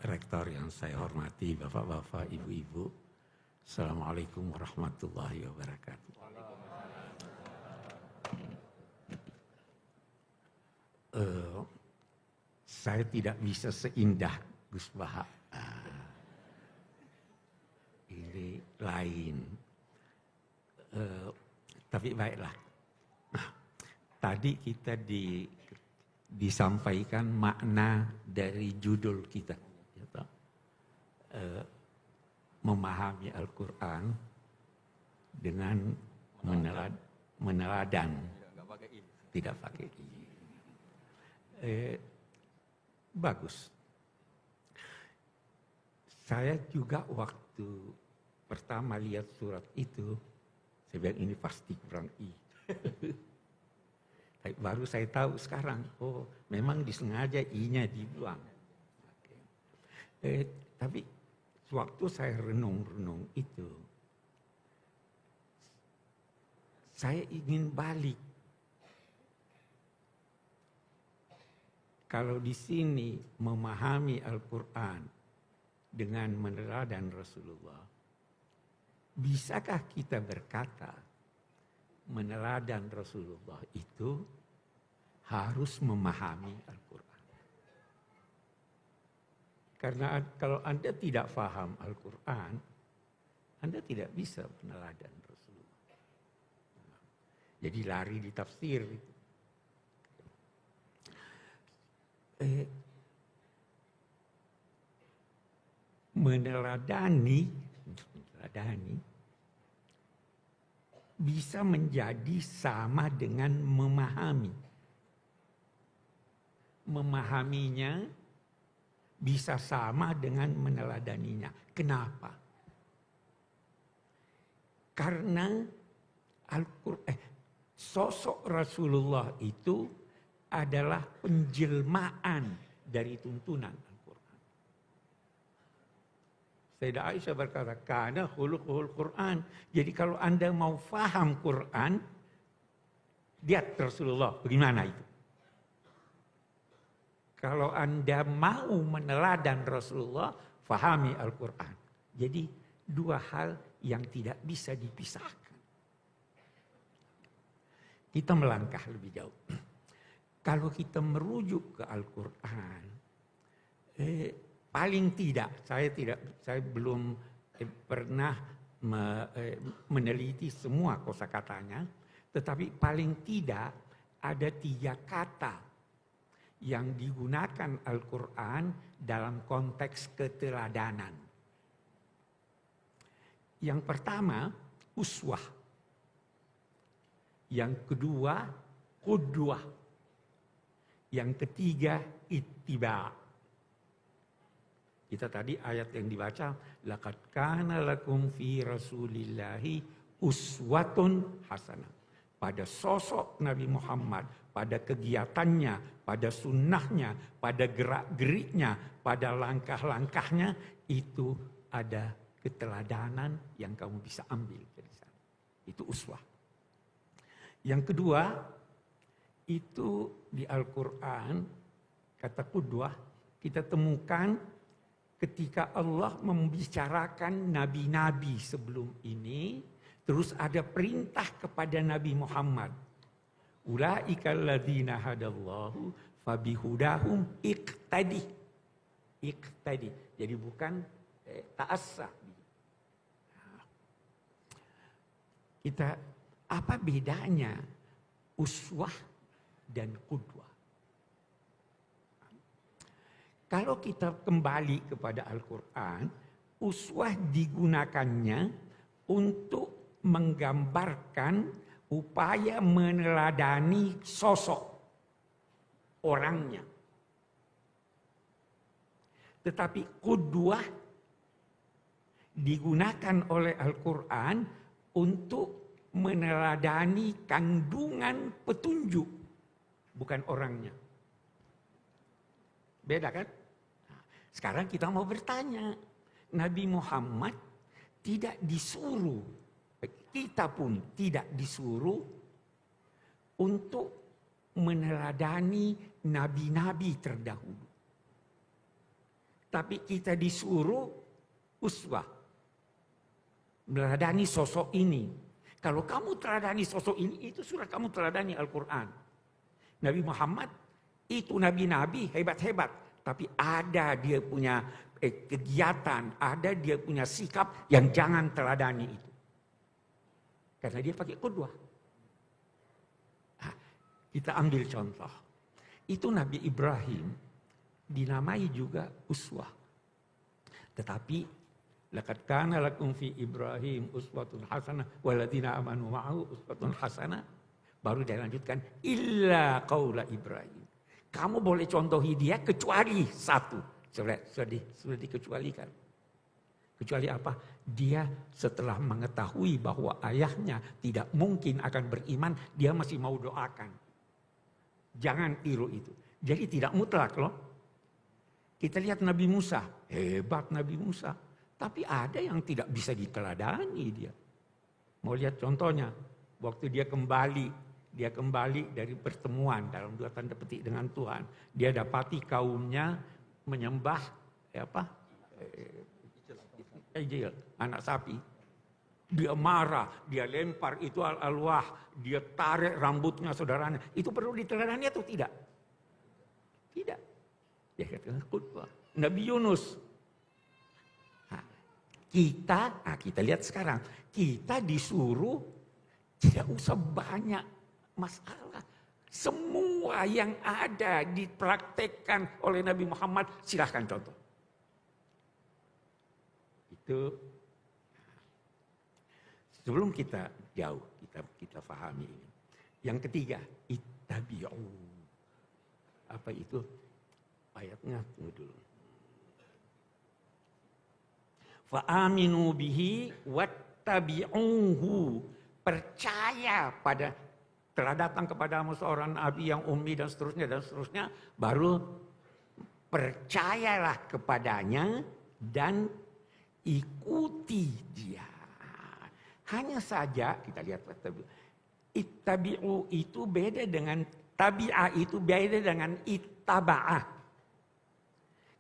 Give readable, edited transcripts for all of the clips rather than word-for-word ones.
Rektor yang saya hormati, Bapak-Bapak, Ibu-Ibu. Assalamualaikum warahmatullahi wabarakatuh. Saya tidak bisa seindah Gus Baha. Ini lain. Tapi baiklah. Tadi kita disampaikan makna dari judul kita. Memahami Al-Quran dengan meneladan. Tidak pakai i. Bagus. Saya juga waktu pertama lihat surat itu, saya bilang ini pasti kurang i. Baru saya tahu sekarang, oh memang disengaja i-nya dibuang. Tapi waktu saya renung-renung itu, saya ingin balik. Kalau di sini memahami Al-Quran dengan meneladan Rasulullah, bisakah kita berkata meneladan Rasulullah itu harus memahami Al-Quran? Karena kalau Anda tidak paham Al-Quran, Anda tidak bisa meneladan Rasulullah. Jadi lari di tafsir. Meneladani bisa menjadi sama dengan memahami. Memahaminya bisa sama dengan meneladaninya. Kenapa? Karena sosok Rasulullah itu adalah penjelmaan dari tuntunan Al-Quran. Sayyidah Aisyah berkata, "Kana khuluquhul Quran." Jadi kalau Anda mau faham Quran, lihat Rasulullah bagaimana itu. Kalau Anda mau meneladan Rasulullah, fahami Al-Quran. Jadi dua hal yang tidak bisa dipisahkan. Kita melangkah lebih jauh. Kalau kita merujuk ke Al-Quran, paling tidak, saya belum pernah meneliti semua kosakatanya, tetapi paling tidak ada 3 kata yang digunakan Al-Quran dalam konteks keteladanan. Yang pertama, uswah. Yang kedua, qudwah. Yang ketiga, ittiba. Kita tadi ayat yang dibaca, laqad kana lakum fi rasulillahi uswatun hasanah. Pada sosok Nabi Muhammad, pada kegiatannya, pada sunnahnya, pada gerak-geriknya, pada langkah-langkahnya, itu ada keteladanan yang kamu bisa ambil dari sana. Itu uswah. Yang kedua, itu di Al-Quran, kata qudwah, kita temukan ketika Allah membicarakan nabi-nabi sebelum ini, terus ada perintah kepada Nabi Muhammad. Ulaikal ladzina hadallahu fabihudahum iqtadi. Iqtadi. Jadi bukan ta'assa. Kita, apa bedanya uswah dan qudwah? Kalau kita kembali kepada Al-Quran, uswah digunakannya untuk menggambarkan upaya meneladani sosok orangnya. Tetapi qudwah digunakan oleh Al-Quran untuk meneladani kandungan petunjuk, bukan orangnya. Beda kan? Sekarang kita mau bertanya, Nabi Muhammad tidak disuruh, kita pun tidak disuruh untuk meneladani nabi-nabi terdahulu. Tapi kita disuruh uswah. Meneladani sosok ini. Kalau kamu teladani sosok ini, itu sudah kamu teladani Al-Quran. Nabi Muhammad itu nabi-nabi hebat-hebat. Tapi ada dia punya kegiatan, ada dia punya sikap yang jangan teladani itu. Karena dia pakai qudwah. Nah, kita ambil contoh. Itu Nabi Ibrahim dinamai juga uswah. Tetapi laqad kana lakum fi Ibrahim uswatun hasanah walladzina amanu ma'ahu uswatun hasanah. Baru dia lanjutkan illa qaula Ibrahim. Kamu boleh contohi dia kecuali satu. Sudah dikecualikan. Kecuali apa? Dia setelah mengetahui bahwa ayahnya tidak mungkin akan beriman, dia masih mau doakan. Jangan tiru itu. Jadi tidak mutlak loh. Kita lihat Nabi Musa, hebat Nabi Musa. Tapi ada yang tidak bisa diteladani dia. Mau lihat contohnya, waktu dia kembali dari pertemuan dalam 2 tanda petik dengan Tuhan. Dia dapati kaumnya menyembah ejil, anak sapi. Dia marah, dia lempar itu al-alwah, dia tarik rambutnya saudaranya. Itu perlu diteladani atau tidak? Tidak. Dia katakan khutbah. Nabi Yunus. Kita lihat sekarang. Kita disuruh tidak usah banyak masalah. Semua yang ada dipraktekkan oleh Nabi Muhammad, silahkan contoh. Itu sebelum kita jauh, kita pahami ini. Yang ketiga, ittabi'u. Apa itu? Ayatnya tunggu dulu. Fa'aminu bihi wattabi'uhu. Percaya pada, telah datang kepadamu seorang nabi yang ummi dan seterusnya, baru percayalah kepadanya dan ikuti dia. Hanya saja kita lihat ittabi'u itu beda dengan tabi'ah, itu beda dengan ittaba'ah.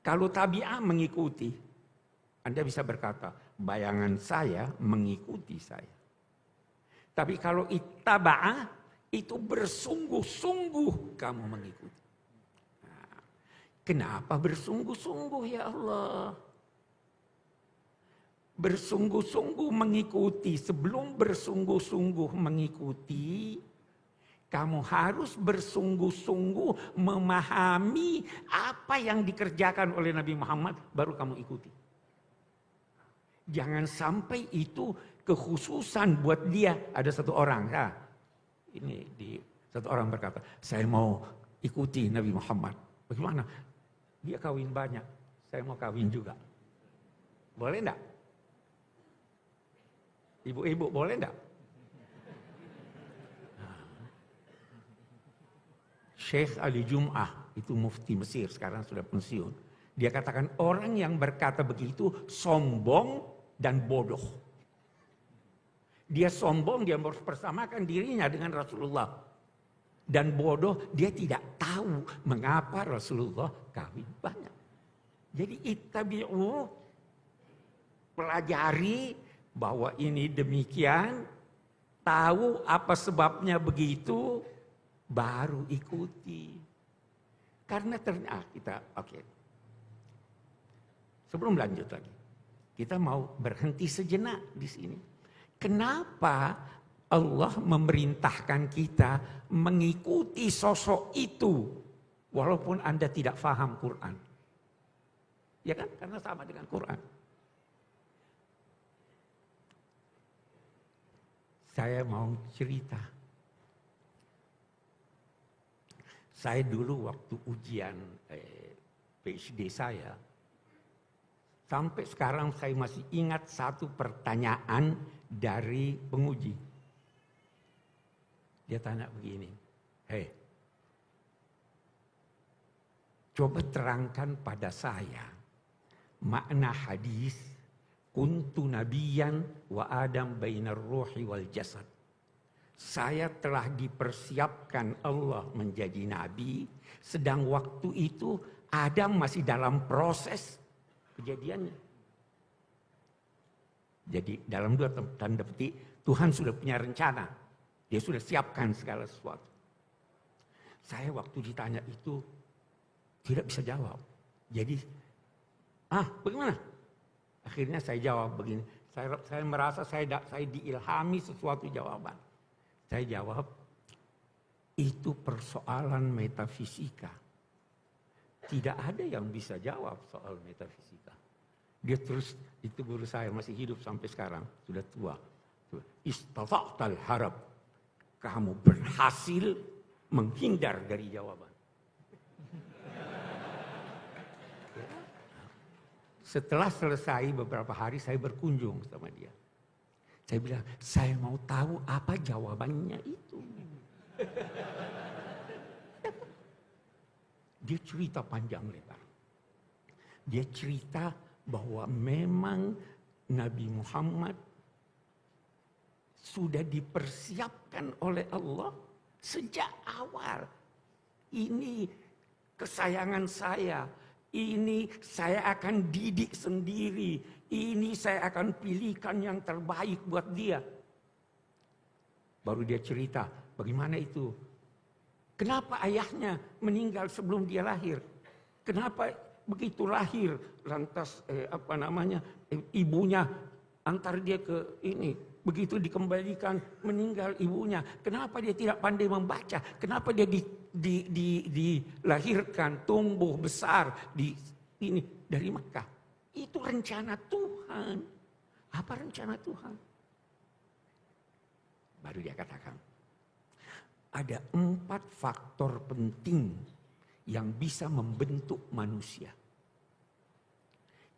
Kalau tabi'ah mengikuti, Anda bisa berkata, bayangan saya mengikuti saya. Tapi kalau ittaba'ah, itu bersungguh-sungguh kamu mengikuti. Nah, kenapa bersungguh-sungguh ya Allah? Bersungguh-sungguh mengikuti. Sebelum bersungguh-sungguh mengikuti, kamu harus bersungguh-sungguh memahami apa yang dikerjakan oleh Nabi Muhammad, baru kamu ikuti. Jangan sampai itu kekhususan buat dia. Ada satu orang, satu orang berkata, saya mau ikuti Nabi Muhammad. Bagaimana? Dia kawin banyak, saya mau kawin juga. Boleh enggak? Ibu-ibu boleh enggak? Syekh Ali Jum'ah, itu mufti Mesir, sekarang sudah pensiun. Dia katakan orang yang berkata begitu sombong dan bodoh. Dia sombong, dia mempersamakan dirinya dengan Rasulullah. Dan bodoh, dia tidak tahu mengapa Rasulullah kawin banyak. Jadi ittabi'u, pelajari bahwa ini demikian, tahu apa sebabnya begitu, baru ikuti. Karena ternyata kita, sebelum lanjut lagi, kita mau berhenti sejenak di sini. Kenapa Allah memerintahkan kita mengikuti sosok itu, walaupun Anda tidak paham Quran? Ya kan? Karena sama dengan Quran. Saya mau cerita. Saya dulu waktu ujian PhD saya, sampai sekarang saya masih ingat satu pertanyaan dari penguji. Dia tanya begini, coba terangkan pada saya makna hadis kuntu nabiyan wa adam bainar ruhi wal jasad. Saya telah dipersiapkan Allah menjadi nabi, sedang waktu itu Adam masih dalam proses kejadiannya. Jadi dalam dua tanda petik, Tuhan sudah punya rencana. Dia sudah siapkan segala sesuatu. Saya waktu ditanya itu tidak bisa jawab. Jadi, bagaimana? Akhirnya saya jawab begini. Saya merasa saya diilhami sesuatu jawaban. Saya jawab, itu persoalan metafisika. Tidak ada yang bisa jawab soal metafisika. Dia terus, itu guru saya masih hidup sampai sekarang, sudah tua. Istata'tal harab. Kamu berhasil menghindar dari jawaban. Setelah selesai beberapa hari saya berkunjung sama dia. Saya bilang, saya mau tahu apa jawabannya itu. Dia cerita panjang lebar. Dia cerita bahwa memang Nabi Muhammad sudah dipersiapkan oleh Allah sejak awal. Ini kesayangan saya. Ini saya akan didik sendiri. Ini saya akan pilihkan yang terbaik buat dia. Baru dia cerita, bagaimana itu? Kenapa ayahnya meninggal sebelum dia lahir? Kenapa begitu lahir lantas ibunya antar dia ke ini? Begitu dikembalikan meninggal ibunya. Kenapa dia tidak pandai membaca? Kenapa dia dilahirkan, tumbuh besar dari Mekah? Itu rencana Tuhan. Apa rencana Tuhan? Baru dia katakan, ada 4 faktor penting yang bisa membentuk manusia.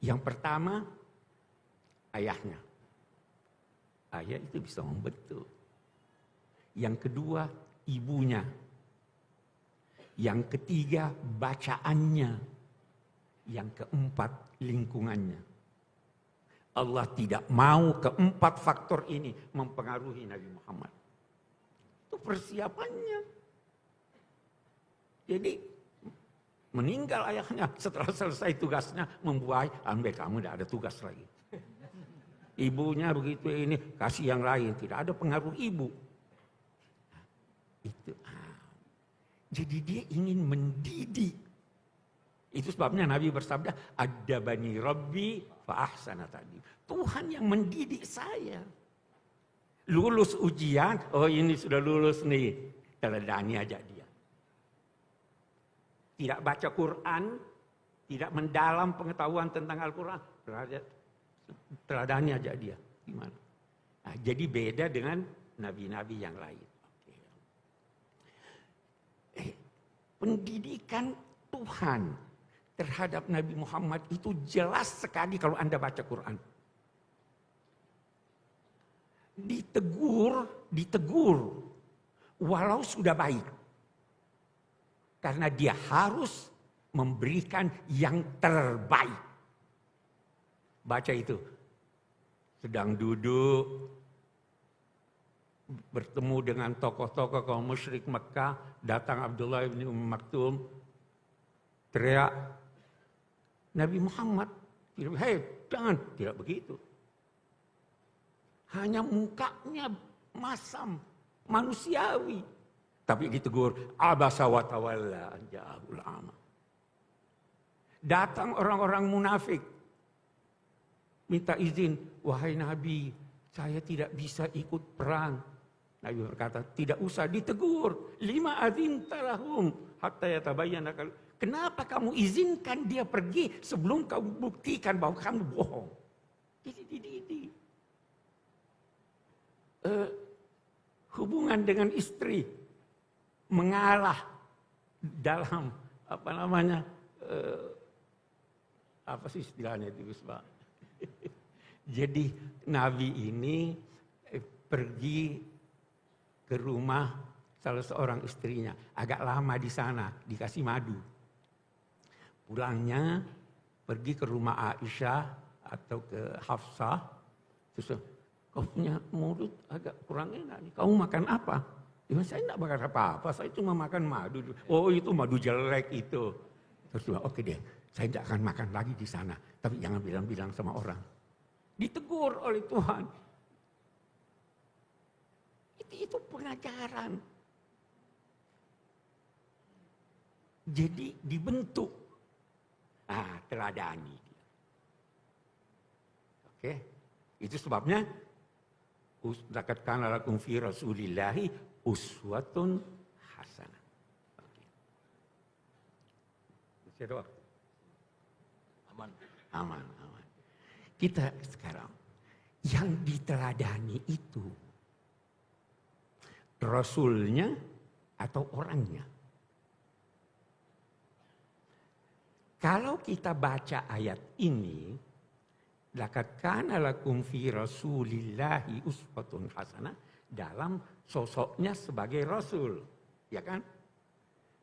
Yang pertama, ayahnya. Ayah itu bisa membentuk. Yang kedua, ibunya. Yang ketiga, bacaannya. Yang keempat, lingkungannya. Allah tidak mau keempat faktor ini mempengaruhi Nabi Muhammad. Itu persiapannya. Jadi meninggal ayahnya, setelah selesai tugasnya membuai, ambil kamu tidak ada tugas lagi. Ibunya begitu ini, kasih yang lain, tidak ada pengaruh ibu. Itu. Jadi dia ingin mendidik. Itu sebabnya Nabi bersabda, adabani Rabbi fa ahsana ta'dib. Tuhan yang mendidik saya. Lulus ujian, oh ini sudah lulus nih, teladani aja dia. Tidak baca Quran, tidak mendalam pengetahuan tentang Al-Quran, teladani aja dia. Gimana? Nah, jadi beda dengan nabi-nabi yang lain. Pendidikan Tuhan terhadap Nabi Muhammad itu jelas sekali kalau Anda baca Quran. Ditegur walau sudah baik. Karena dia harus memberikan yang terbaik. Baca itu. Sedang duduk bertemu dengan tokoh-tokoh kaum musyrik Mekah, datang Abdullah bin Maktum, teriak, Nabi Muhammad, hei jangan, tidak begitu. Hanya mukanya masam, manusiawi. Tapi ditegur, abasa wa tawalla an ja'ahul a'ma. Datang orang-orang munafik, minta izin, wahai Nabi, saya tidak bisa ikut perang. Nabi berkata, tidak usah, ditegur. 5 adzinta lahum hatta yatabayyana. Kenapa kamu izinkan dia pergi sebelum kamu buktikan bahwa kamu bohong? Hubungan dengan istri mengalah dalam apa sih istilahnya itu Pak? Jadi Nabi ini pergi ke rumah salah seorang istrinya, agak lama di sana, dikasih madu. Pulangnya pergi ke rumah Aisyah atau ke Hafsah, terus kau punya mulut agak kurang enak nih, kamu makan apa? Ya, saya tidak makan apa-apa, saya cuma makan madu. Oh itu madu jelek itu. Terus bilang, oke deh, Saya tidak akan makan lagi di sana. Tapi jangan bilang-bilang sama orang. Ditegur oleh Tuhan. Itu pengajaran. Jadi dibentuk. Teladani. Oke. Itu sebabnya. Laqad kana lakum fi Rasulillahi uswatun hasanah. Oke. Masih ada waktu? Aman. Kita sekarang yang diteladani itu Rasulnya atau orangnya. Kalau kita baca ayat ini, laqad kana lakum fi Rasulillahi uswatun hasanah dalam sosoknya sebagai Rasul, ya kan?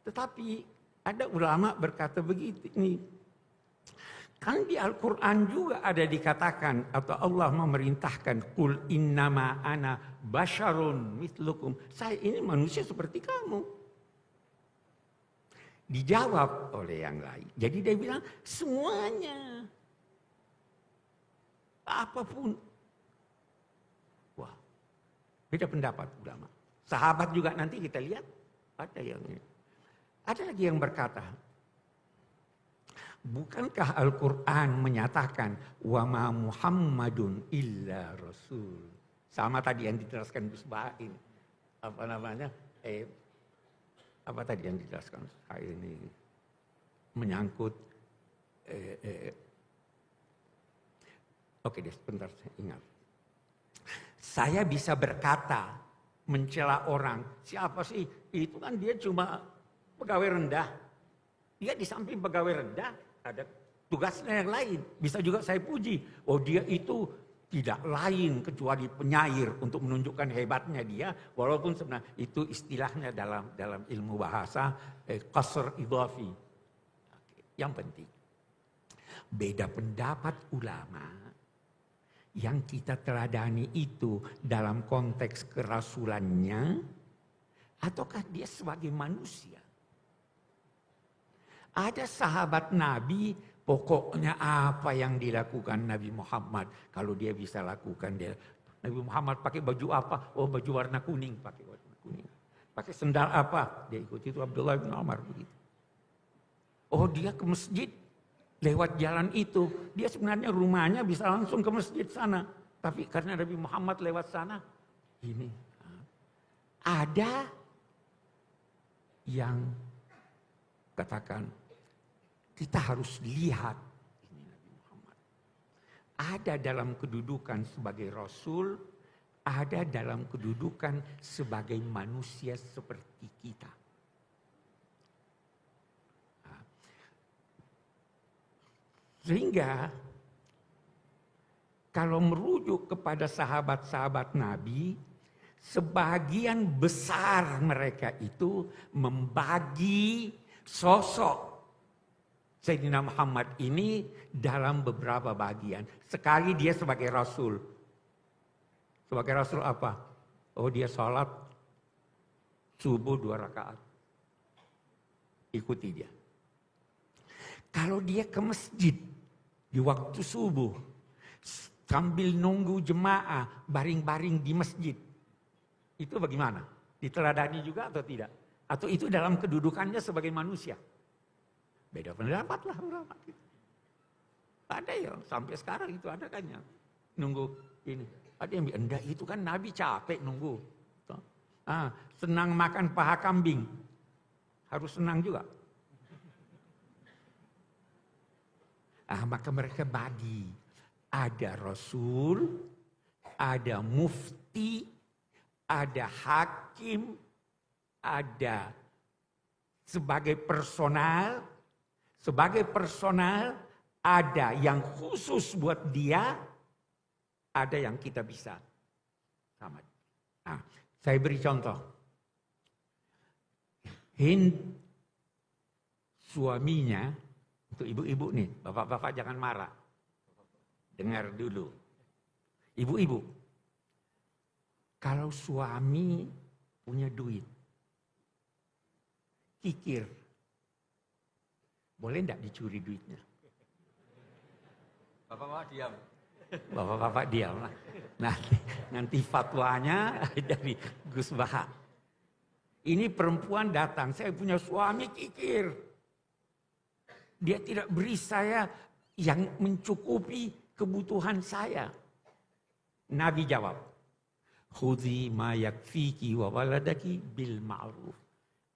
Tetapi ada ulama berkata begitu ini. Kan di Al-Quran juga ada dikatakan atau Allah memerintahkan qul innama ana basyarun mithlukum. Saya ini manusia seperti kamu. Dijawab oleh yang lain. Jadi dia bilang semuanya. Apapun. Wah. Beda pendapat ulama. Sahabat juga nanti kita lihat ada yang ini. Ada lagi yang berkata, bukankah Al-Quran menyatakan wa ma Muhammadun illa Rasul? Sama tadi yang dijelaskan Gus Bain. Apa namanya? Apa tadi yang dijelaskan ini? Menyangkut oke deh, sebentar saya ingat. Saya bisa berkata mencela orang, siapa sih? Itu kan dia cuma pegawai rendah. Dia di samping pegawai rendah ada tugasnya yang lain. Bisa juga saya puji. Oh dia itu tidak lain kecuali penyair untuk menunjukkan hebatnya dia. Walaupun sebenarnya itu istilahnya dalam ilmu bahasa qasr idhafi. Yang penting. Beda pendapat ulama yang kita teladani itu dalam konteks kerasulannya. Ataukah dia sebagai manusia. Ada sahabat Nabi, pokoknya apa yang dilakukan Nabi Muhammad. Kalau dia bisa lakukan, dia Nabi Muhammad pakai baju apa? Oh baju warna kuning, pakai warna kuning. Pakai sendal apa? Dia ikuti itu Abdullah bin Umar begitu. Oh dia ke masjid, lewat jalan itu. Dia sebenarnya rumahnya bisa langsung ke masjid sana. Tapi karena Nabi Muhammad lewat sana, ini. Ada yang katakan, kita harus lihat ini Nabi Muhammad. Ada dalam kedudukan sebagai Rasul, ada dalam kedudukan sebagai manusia seperti kita. Sehingga kalau merujuk kepada sahabat-sahabat Nabi, sebagian besar mereka itu membagi sosok Sayyidina Muhammad ini dalam beberapa bagian. Sekali dia sebagai Rasul. Sebagai Rasul apa? Oh dia sholat subuh 2 rakaat. Ikuti dia. Kalau dia ke masjid di waktu subuh. Sambil nunggu jemaah baring-baring di masjid. Itu bagaimana? Diteladani juga atau tidak? Atau itu dalam kedudukannya sebagai manusia? Beda pendapat lah ulama. Ada ya sampai sekarang itu ada kan ya. Nunggu ini. Ada yang enggak itu kan Nabi capek nunggu. Senang makan paha kambing. Harus senang juga. Maka mereka bagi. Ada Rasul, ada mufti, ada hakim, ada sebagai personal. Sebagai personal, ada yang khusus buat dia, ada yang kita bisa sama. Saya beri contoh. Hind, suaminya, untuk ibu-ibu nih, bapak-bapak jangan marah. Dengar dulu. Ibu-ibu, kalau suami punya duit, kikir, boleh enggak dicuri duitnya? Bapak-bapak diam. Bapak-bapak diam lah. Nanti fatwanya dari Gus Baha. Ini perempuan datang, saya punya suami kikir. Dia tidak beri saya yang mencukupi kebutuhan saya. Nabi jawab, khudhi ma yakfiki wa waladaki bil ma'ruf.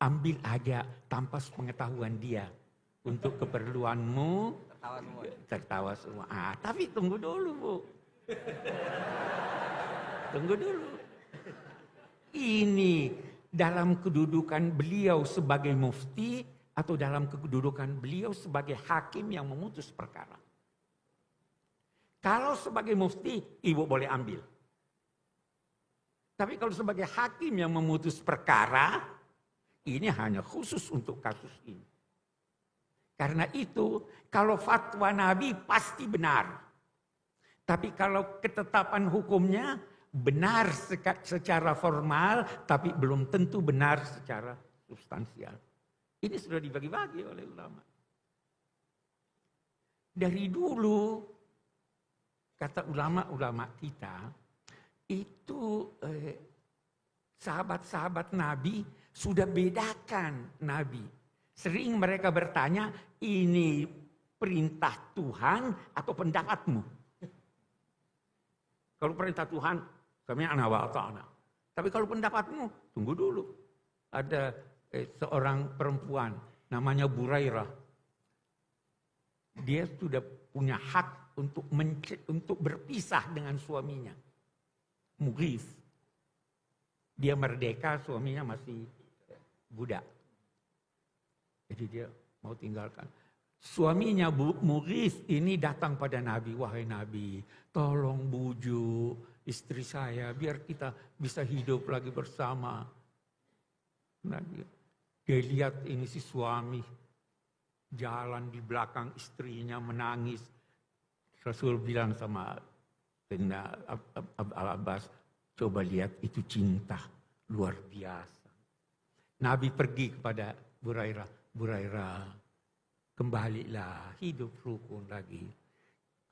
Ambil aja tanpa pengetahuan dia untuk keperluanmu. Tertawa semua. Tertawa semua. Tapi tunggu dulu, Bu. Tunggu dulu. Ini dalam kedudukan beliau sebagai mufti atau dalam kedudukan beliau sebagai hakim yang memutus perkara. Kalau sebagai mufti, ibu boleh ambil. Tapi kalau sebagai hakim yang memutus perkara, ini hanya khusus untuk kasus ini. Karena itu, kalau fatwa Nabi pasti benar. Tapi kalau ketetapan hukumnya benar secara formal, tapi belum tentu benar secara substansial. Ini sudah dibagi-bagi oleh ulama. Dari dulu, kata ulama-ulama kita, itu sahabat-sahabat Nabi sudah bedakan Nabi. Sering mereka bertanya, ini perintah Tuhan atau pendapatmu? Kalau perintah Tuhan, kami ana wa ta'ana. Tapi kalau pendapatmu, tunggu dulu. Ada seorang perempuan namanya Burairah. Dia sudah punya hak untuk berpisah dengan suaminya. Mughith. Dia merdeka, suaminya masih budak. Jadi dia mau tinggalkan. Suaminya Mughith ini datang pada Nabi. Wahai Nabi, tolong bujuk istri saya biar kita bisa hidup lagi bersama. Nah, dia lihat ini si suami jalan di belakang istrinya menangis. Rasul bilang sama Sayyidina Al-Abbas, coba lihat itu cinta luar biasa. Nabi pergi kepada Burairah, kembalilah hidup rukun lagi.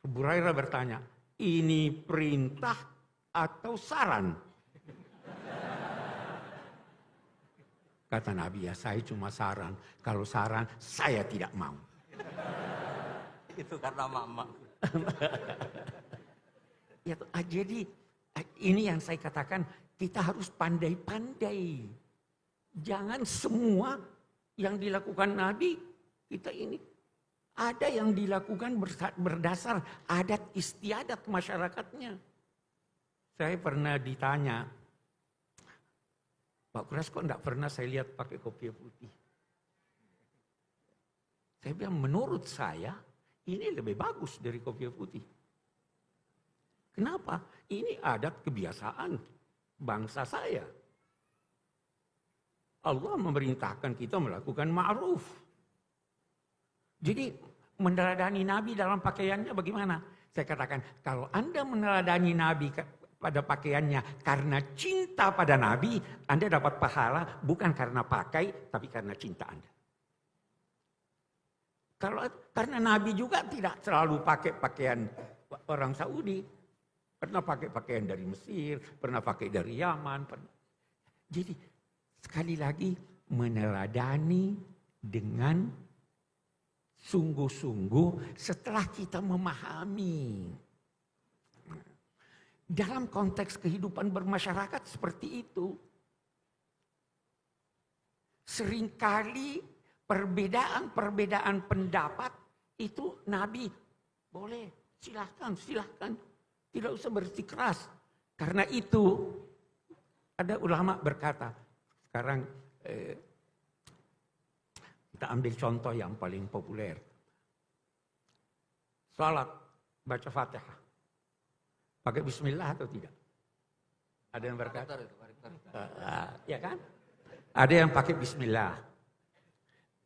Burairah bertanya, ini perintah atau saran? Kata Nabi, ya saya cuma saran. Kalau saran, saya tidak mau. Itu karena mama. Ya, jadi ini yang saya katakan, kita harus pandai-pandai. Jangan semua yang dilakukan Nabi, kita ini. Ada yang dilakukan berdasar adat istiadat masyarakatnya. Saya pernah ditanya, Pak Kuras kok enggak pernah saya lihat pakai kopiah putih. Saya bilang menurut saya ini lebih bagus dari kopiah putih. Kenapa? Ini adat kebiasaan bangsa saya. Allah memerintahkan kita melakukan ma'ruf. Jadi meneladani Nabi dalam pakaiannya bagaimana? Saya katakan kalau Anda meneladani Nabi pada pakaiannya karena cinta pada Nabi, Anda dapat pahala bukan karena pakai, tapi karena cinta Anda. Karena Nabi juga tidak selalu pakai pakaian orang Saudi, pernah pakai pakaian dari Mesir, pernah pakai dari Yaman. Jadi sekali lagi meneladani dengan sungguh-sungguh setelah kita memahami. Dalam konteks kehidupan bermasyarakat seperti itu. Seringkali perbedaan-perbedaan pendapat itu Nabi boleh, silahkan. Tidak usah bersikeras. Karena itu ada ulama berkata, sekarang kita ambil contoh yang paling populer. Salat, baca Fatihah. Pakai bismillah atau tidak? Ada yang berkata? Ya kan? Ada yang pakai bismillah.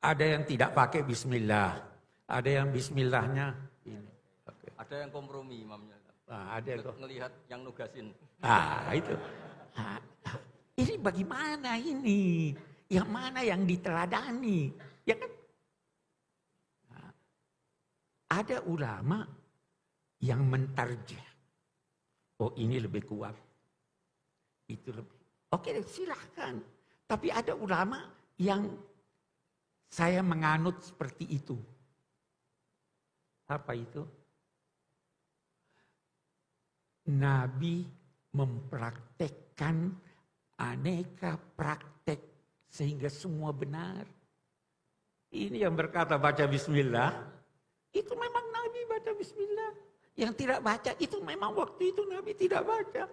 Ada yang tidak pakai bismillah. Ada yang bismillahnya ini. Okay. Ada yang kompromi imamnya. Ada yang ngelihat yang nugasin. Itu. Ini bagaimana ini? Yang mana yang diteladani? Ya kan? ada ulama yang mentarjih. Oh ini lebih kuat. Itu lebih. Oke silahkan. Tapi ada ulama yang saya menganut seperti itu. Apa itu? Nabi mempraktekkan aneka praktek sehingga semua benar. Ini yang berkata baca bismillah, itu memang Nabi baca bismillah. Yang tidak baca itu memang waktu itu Nabi tidak baca.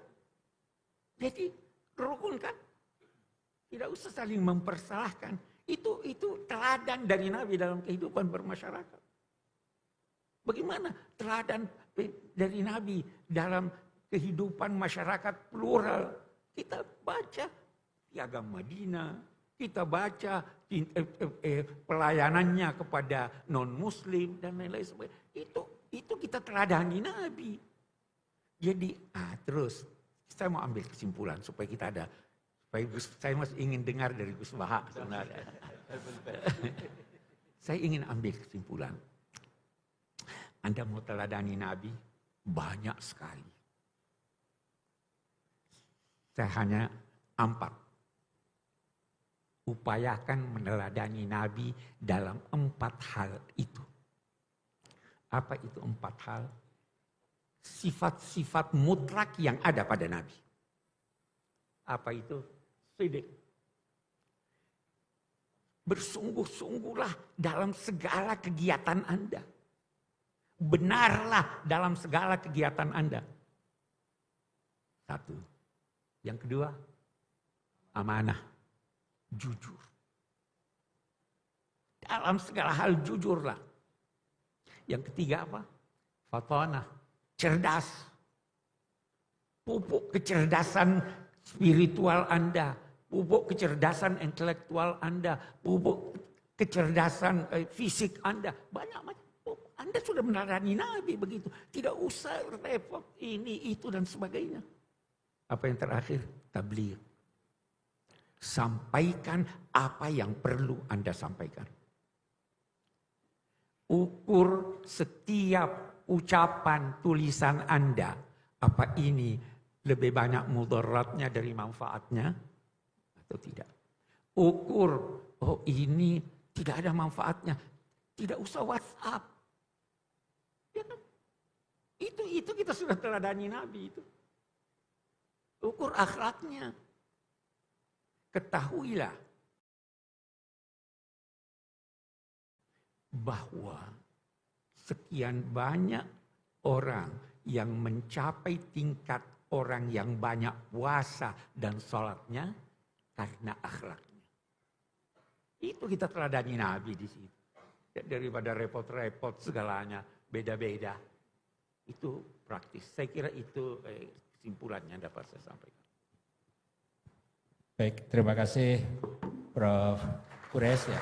Jadi rukun kan? Tidak usah saling mempersalahkan. Itu teladan dari Nabi dalam kehidupan bermasyarakat. Bagaimana teladan dari Nabi dalam kehidupan masyarakat plural? Kita baca piagam Madinah, kita baca pelayanannya kepada non-Muslim dan lain-lain sebagainya. Itu kita teladani Nabi. Jadi terus saya mau ambil kesimpulan supaya kita ada. Saya masih ingin dengar dari Gus Baha sebenarnya. Saya ingin ambil kesimpulan. Anda mau teladani Nabi banyak sekali. Saya hanya 4. Upayakan meneladani Nabi dalam 4 hal itu. Apa itu 4 hal? Sifat-sifat mutlak yang ada pada Nabi. Apa itu? Sidik. Bersungguh-sungguhlah dalam segala kegiatan Anda. Benarlah dalam segala kegiatan Anda. 1. Yang kedua, amanah. Jujur. Dalam segala hal jujurlah. Yang ketiga apa? Fatonah. Cerdas. Pupuk kecerdasan spiritual Anda. Pupuk kecerdasan intelektual Anda. Pupuk kecerdasan fisik Anda. Banyak macam. Anda sudah meneladani Nabi begitu. Tidak usah repot ini, itu dan sebagainya. Apa yang terakhir? Tabligh. Sampaikan apa yang perlu Anda sampaikan. Ukur setiap ucapan, tulisan Anda. Apa ini lebih banyak mudaratnya dari manfaatnya? Atau tidak? Ukur, oh ini tidak ada manfaatnya. Tidak usah WhatsApp. Ya kan? Itu kita sudah teladani Nabi itu. Ukur akhlaknya. Ketahuilah bahwa sekian banyak orang yang mencapai tingkat orang yang banyak puasa dan sholatnya karena akhlaknya. Itu kita teladani Nabi di situ. Daripada repot-repot segalanya beda-beda. Itu praktis. Saya kira itu kesimpulannya dapat saya sampaikan. Baik, terima kasih Prof. Kures ya.